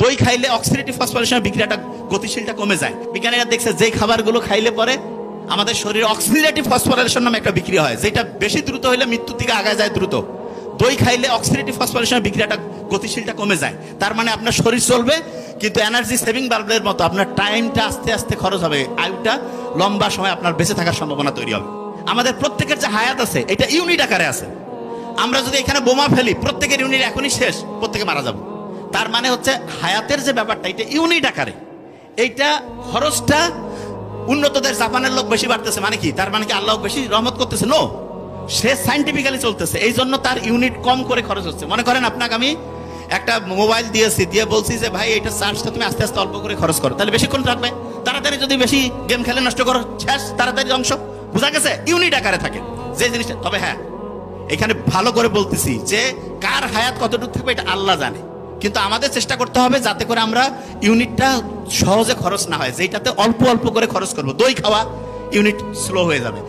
দই খাইলে অক্সিডেটিভ ফসফোরিলেশনের বিক্রিয়াটা গতিশীলটা কমে যায়। বিজ্ঞানীরা দেখছে যে খাবারগুলো খাইলে পরে আমাদের শরীরে অক্সিডেটিভ ফসফোরিলেশন নামে একটা বিক্রিয়া হয়, যেটা বেশি দ্রুত হলে মৃত্যুর দিকে আগায় যায় দ্রুত। দই খাইলে অক্সিডেটিভ ফসফোরিলেশনের বিক্রিয়াটা গতিশীলটা কমে যায়। তার মানে আপনার শরীর চলবে, কিন্তু এনার্জি সেভিং বাল্বের মতো আপনার টাইমটা আস্তে আস্তে খরচ হবে, আয়ুটা লম্বা সময় আপনার বেঁচে থাকার সম্ভাবনা তৈরি হবে। আমাদের প্রত্যেকের যে হায়াত আছে এটা ইউনিট আকারে আছে। আমরা যদি এখানে বোমা ফেলি, প্রত্যেকের ইউনিট এখনই শেষ, প্রত্যেকে মারা যাবো। তার মানে হচ্ছে হায়াতের যে ব্যাপারটা এটা ইউনিট আকারে। এইটা খরচটা উন্নতদের জাপানের লোক বেশি বাড়তেছে মানে কি? তার মানে কি আল্লাহ বেশি রহমত করতেছে? নো, সে সাইন্টিফিক্যালি চলতেছে, এই জন্য তার ইউনিট কম করে খরচ হচ্ছে। মনে করেন আপনাকে আমি একটা মোবাইল দিয়েছি, দিয়ে বলছি যে ভাই এটা চার্জটা তুমি আস্তে আস্তে অল্প করে খরচ করো, তাহলে বেশিক্ষণ থাকবে। তাড়াতাড়ি যদি বেশি গেম খেলে নষ্ট করো, শেষ, তাড়াতাড়ি ধ্বংস। বোঝা গেছে? ইউনিট আকারে থাকে যে জিনিসটা। তবে হ্যাঁ, এখানে ভালো করে বলতেছি যে কার হায়াত কতটুকু থাকবে এটা আল্লাহ জানে, কিন্তু আমাদের চেষ্টা করতে হবে যাতে করে আমরা ইউনিটটা সহজে খরচ না হয়, যেটাতে অল্প অল্প করে খরচ করবো। দই খাওয়া ইউনিট স্লো হয়ে যাবে।